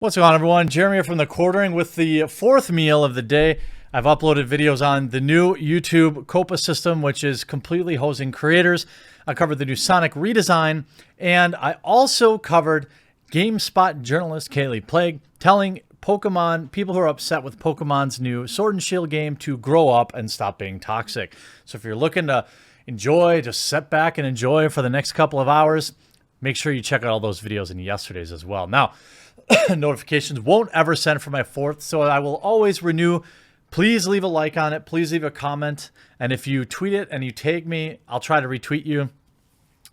What's going on, everyone? Jeremy here from the Quartering with the fourth meal of the day. I've uploaded videos on the new YouTube Copa system, which is completely hosing creators. I covered the new Sonic redesign, and I also covered GameSpot journalist Kaylee Plague telling Pokemon, people who are upset with Pokemon's new Sword and Shield game, to grow up and stop being toxic. So if you're looking to enjoy, just sit back and enjoy for the next couple of hours, make sure you check out all those videos in yesterday's as well. Now, notifications won't ever send for my fourth, so I will always renew. Please leave a like on it. Please leave a comment. And if you tweet it and you tag me, I'll try to retweet you.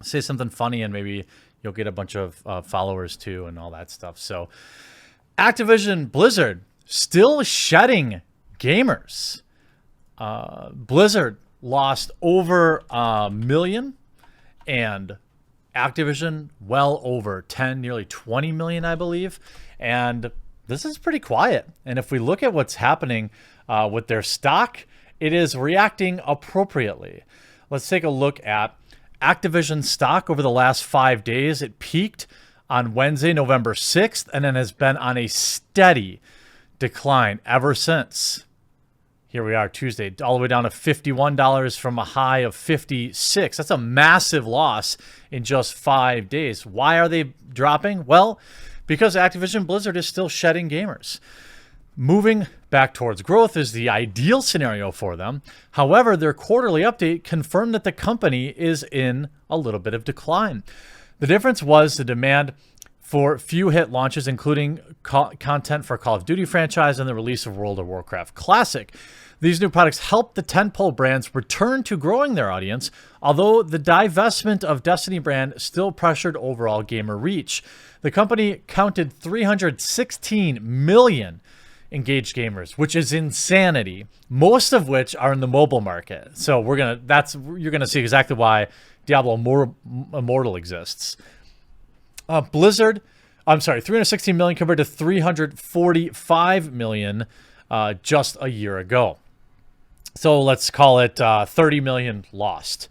Say something funny and maybe you'll get a bunch of followers too and all that stuff. So Activision Blizzard still shedding gamers. Blizzard lost over 1 million and Activision well over 10, nearly 20 million, I believe. And this is pretty quiet. And if we look at what's happening with their stock, it is reacting appropriately. Let's take a look at Activision stock over the last 5 days. It peaked on Wednesday, November 6th, and then has been on a steady decline ever since. Here we are Tuesday, all the way down to $51 from a high of $56. That's a massive loss in just 5 days. Why are they dropping? Well, because Activision Blizzard is still shedding gamers. Moving back towards growth is the ideal scenario for them. However, their quarterly update confirmed that the company is in a little bit of decline. The difference was the demand for few hit launches, including content for Call of Duty franchise and the release of World of Warcraft Classic. These new products helped the tentpole brands return to growing their audience, although the divestment of Destiny brand still pressured overall gamer reach. The company counted 316 million engaged gamers, which is insanity, most of which are in the mobile market. So you're gonna see exactly why Diablo Immortal exists. Blizzard, I'm sorry, 316 million compared to 345 million just a year ago. So let's call it 30 million lost.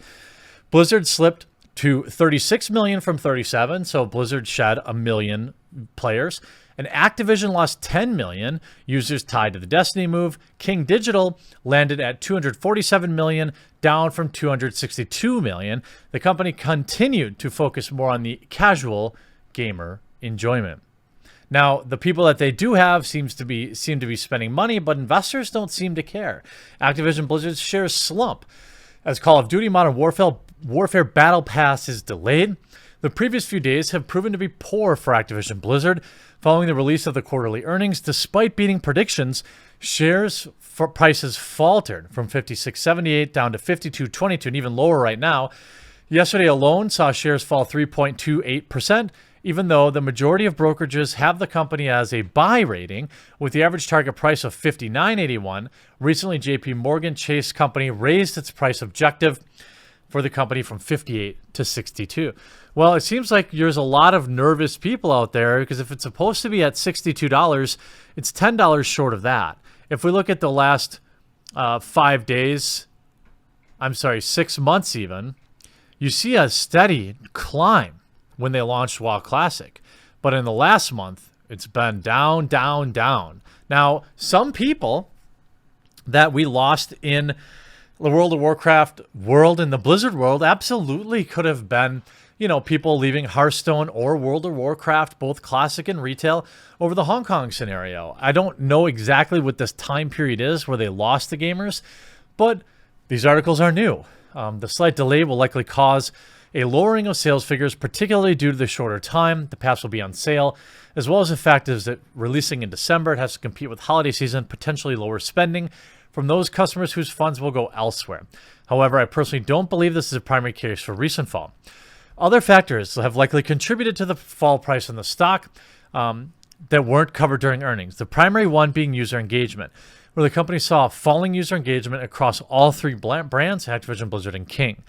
Blizzard slipped to 36 million from 37, so Blizzard shed 1 million players. And Activision lost 10 million users tied to the Destiny move. King Digital landed at 247 million, down from 262 million. The company continued to focus more on the casual gamer enjoyment. Now, the people that they do have seem to be spending money, but investors don't seem to care. Activision Blizzard's shares slump as Call of Duty Modern Warfare Battle Pass is delayed. The previous few days have proven to be poor for Activision Blizzard. Following the release of the quarterly earnings, despite beating predictions, shares for prices faltered from 56.78 down to 52.22 and even lower right now. Yesterday alone saw shares fall 3.28%, even though the majority of brokerages have the company as a buy rating with the average target price of 59.81. Recently, JP Morgan Chase Company raised its price objective for the company from 58 to 62. Well, it seems like there's a lot of nervous people out there because if it's supposed to be at $62, it's $10 short of that. If we look at the last 5 days, 6 months even, you see a steady climb when they launched WoW Classic. But in the last month, it's been down, down, down. Now, some people that we lost in the World of Warcraft world and the Blizzard world absolutely could have been, people leaving Hearthstone or World of Warcraft, both classic and retail, over the Hong Kong scenario. I don't know exactly what this time period is where they lost the gamers, but these articles are new. The slight delay will likely cause a lowering of sales figures, particularly due to the shorter time the pass will be on sale, as well as the fact is that releasing in December, it has to compete with holiday season, potentially lower spending from those customers whose funds will go elsewhere. However, I personally don't believe this is a primary case for recent fall. Other factors have likely contributed to the fall price in the stock that weren't covered during earnings. The primary one being user engagement, where the company saw falling user engagement across all three brands, Activision, Blizzard, and King.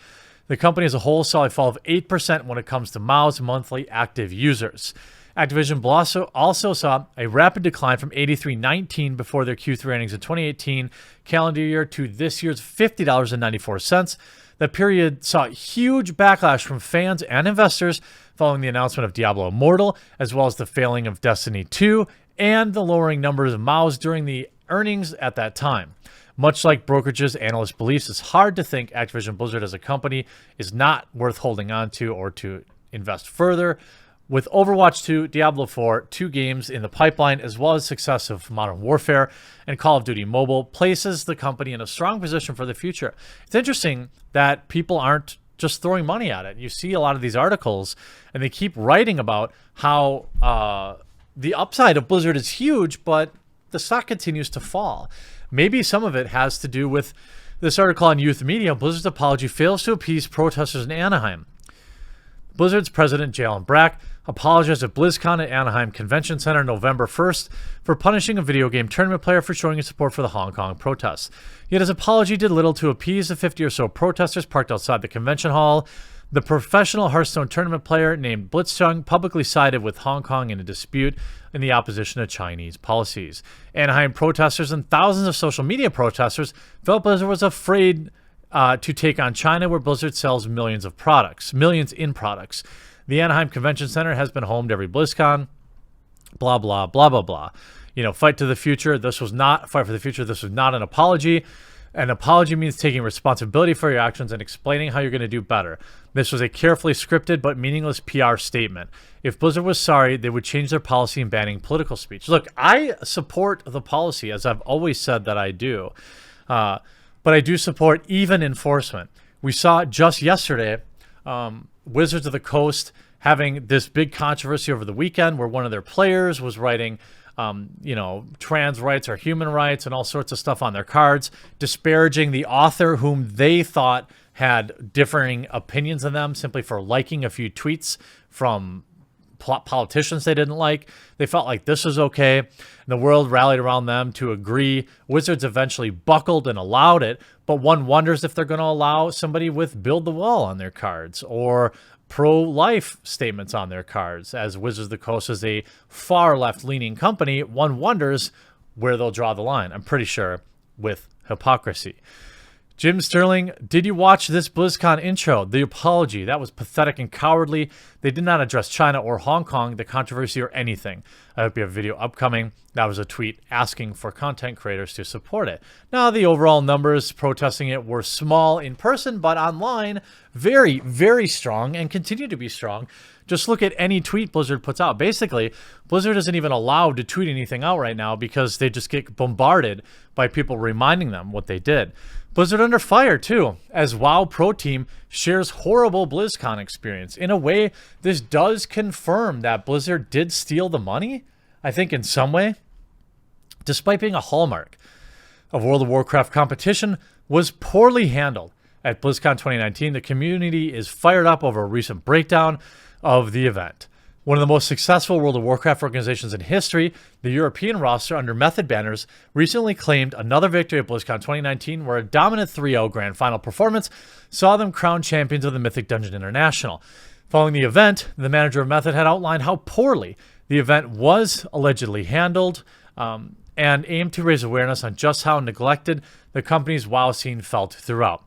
The company as a whole saw a fall of 8% when it comes to MAU's monthly active users. Activision also saw a rapid decline from $83.19 before their Q3 earnings in 2018 calendar year to this year's $50.94. That period saw huge backlash from fans and investors following the announcement of Diablo Immortal, as well as the failing of Destiny 2 and the lowering numbers of MAUs during the earnings at that time. Much like brokerages, analysts' beliefs, it's hard to think Activision Blizzard as a company is not worth holding on to or to invest further. With Overwatch 2, Diablo 4, 2 games in the pipeline, as well as success of Modern Warfare and Call of Duty Mobile, places the company in a strong position for the future. It's interesting that people aren't just throwing money at it. You see a lot of these articles, and they keep writing about how the upside of Blizzard is huge, but the stock continues to fall. Maybe some of it has to do with this article on Youth Media. Blizzard's apology fails to appease protesters in Anaheim. Blizzard's president, Jalen Brack, apologized at BlizzCon at Anaheim Convention Center November 1st for punishing a video game tournament player for showing his support for the Hong Kong protests. Yet his apology did little to appease the 50 or so protesters parked outside the convention hall. The professional Hearthstone tournament player named Blitzchung publicly sided with Hong Kong in a dispute in the opposition to Chinese policies. Anaheim protesters and thousands of social media protesters felt Blizzard was afraid to take on China, where Blizzard sells millions in products. The Anaheim Convention Center has been home to every BlizzCon. Blah, blah, blah, blah, blah. Fight to the future. This was not fight for the future. This was not an apology. An apology means taking responsibility for your actions and explaining how you're going to do better. This was a carefully scripted but meaningless PR statement. If Blizzard was sorry, they would change their policy in banning political speech. Look, I support the policy, as I've always said that I do. But I do support even enforcement. We saw just yesterday Wizards of the Coast having this big controversy over the weekend where one of their players was writing, trans rights or human rights and all sorts of stuff on their cards, disparaging the author whom they thought had differing opinions than them simply for liking a few tweets from politicians they didn't like. They felt like this was okay. And the world rallied around them to agree. Wizards eventually buckled and allowed it, but one wonders if they're going to allow somebody with build the wall on their cards or pro-life statements on their cards. As Wizards of the Coast is a far left-leaning company, one wonders where they'll draw the line. I'm pretty sure with hypocrisy. Jim Sterling, did you watch this BlizzCon intro? The apology. That was pathetic and cowardly. They did not address China or Hong Kong, the controversy, or anything. I hope you have a video upcoming. That was a tweet asking for content creators to support it. Now, the overall numbers protesting it were small in person, but online, very, very strong and continue to be strong. Just look at any tweet Blizzard puts out. Basically, Blizzard isn't even allowed to tweet anything out right now because they just get bombarded by people reminding them what they did. Blizzard under fire, too, as WoW Pro Team shares horrible BlizzCon experience. In a way, this does confirm that Blizzard did steal the money, I think in some way. Despite being a hallmark of World of Warcraft competition, was poorly handled. At BlizzCon 2019, the community is fired up over a recent breakdown of the event. One of the most successful World of Warcraft organizations in history, the European roster under Method banners, recently claimed another victory at BlizzCon 2019 where a dominant 3-0 grand final performance saw them crowned champions of the Mythic Dungeon International. Following the event, the manager of Method had outlined how poorly the event was allegedly handled and aimed to raise awareness on just how neglected the company's WoW scene felt throughout.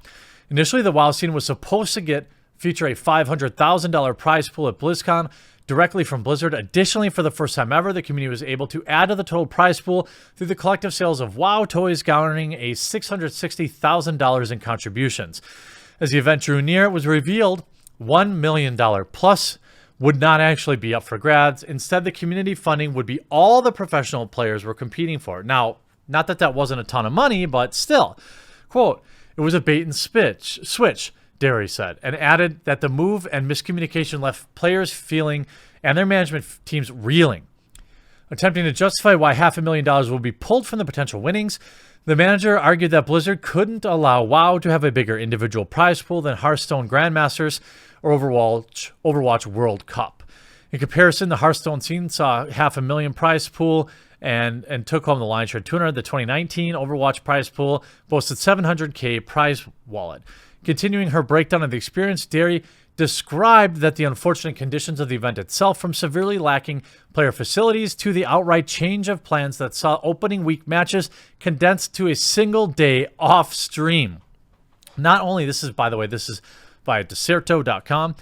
Initially, the WoW scene was supposed to feature a $500,000 prize pool at BlizzCon, directly from Blizzard. Additionally, for the first time ever, the community was able to add to the total prize pool through the collective sales of WoW toys, garnering a $660,000 in contributions. As the event drew near, it was revealed $1 million plus would not actually be up for grabs. Instead, the community funding would be all the professional players were competing for. Now, not that that wasn't a ton of money, but still. Quote, it was a bait and switch, Derry said, and added that the move and miscommunication left players feeling and their management teams reeling. Attempting to justify why $500,000 will be pulled from the potential winnings, the manager argued that Blizzard couldn't allow WoW to have a bigger individual prize pool than Hearthstone Grandmasters or Overwatch World Cup. In comparison, the Hearthstone scene saw $500,000 prize pool and took home the lion's share. $200,000. The 2019 Overwatch prize pool boasted $700K prize wallet. Continuing her breakdown of the experience, Derry described that the unfortunate conditions of the event itself, from severely lacking player facilities to the outright change of plans that saw opening week matches condensed to a single day off stream. Not only, this is by Deserto.com,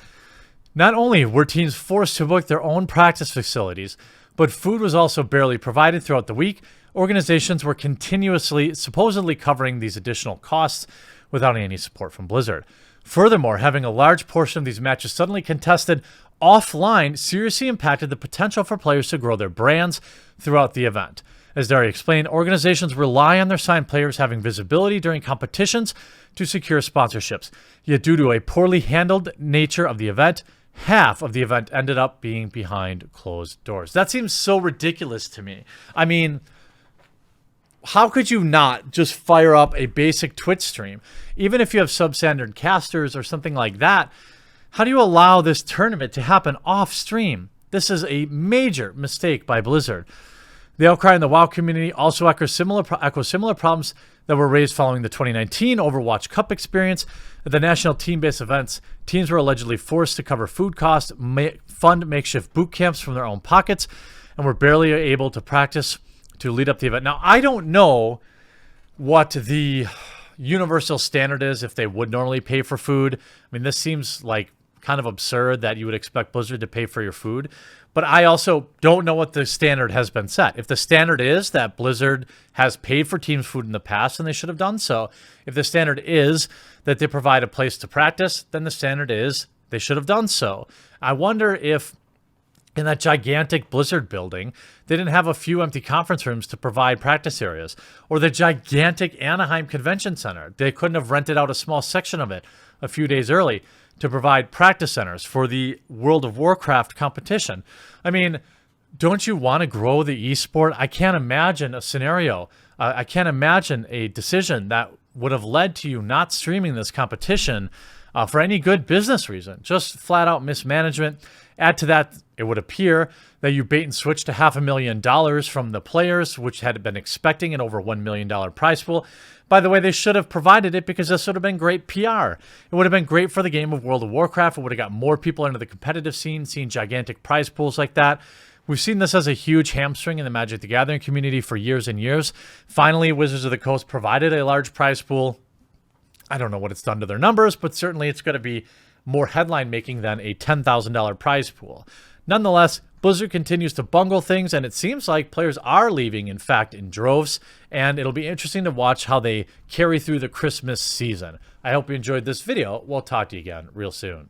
Not only were teams forced to book their own practice facilities, but food was also barely provided throughout the week. Organizations were continuously, supposedly covering these additional costs without any support from Blizzard. Furthermore, having a large portion of these matches suddenly contested offline seriously impacted the potential for players to grow their brands throughout the event. As Dari explained, organizations rely on their signed players having visibility during competitions to secure sponsorships. Yet due to a poorly handled nature of the event, half of the event ended up being behind closed doors. That seems so ridiculous to me. I mean, how could you not just fire up a basic Twitch stream? Even if you have substandard casters or something like that, how do you allow this tournament to happen off stream? This is a major mistake by Blizzard. The outcry in the WoW community also echoes similar problems that were raised following the 2019 Overwatch Cup experience. At the national team-based events, teams were allegedly forced to cover food costs, fund makeshift boot camps from their own pockets, and were barely able to practice to lead up the event. Now, I don't know what the universal standard is if they would normally pay for food. I mean, this seems like kind of absurd that you would expect Blizzard to pay for your food. But I also don't know what the standard has been set. If the standard is that Blizzard has paid for teams' food in the past, and they should have done so. If the standard is that they provide a place to practice, then the standard is they should have done so. I wonder if in that gigantic Blizzard building, they didn't have a few empty conference rooms to provide practice areas. Or the gigantic Anaheim Convention Center. They couldn't have rented out a small section of it a few days early to provide practice centers for the World of Warcraft competition. I mean, don't you want to grow the esport? I can't imagine a scenario. I can't imagine a decision that would have led to you not streaming this competition for any good business reason. Just flat out mismanagement. Add to that, it would appear that you bait and switch to $500,000 from the players, which had been expecting an over $1 million prize pool. By the way, they should have provided it because this would have been great PR. It would have been great for the game of World of Warcraft. It would have got more people into the competitive scene, seeing gigantic prize pools like that. We've seen this as a huge hamstring in the Magic the Gathering community for years and years. Finally, Wizards of the Coast provided a large prize pool. I don't know what it's done to their numbers, but certainly it's going to be more headline making than a $10,000 prize pool. Nonetheless, Blizzard continues to bungle things, and it seems like players are leaving, in fact, in droves, and it'll be interesting to watch how they carry through the Christmas season. I hope you enjoyed this video. We'll talk to you again real soon.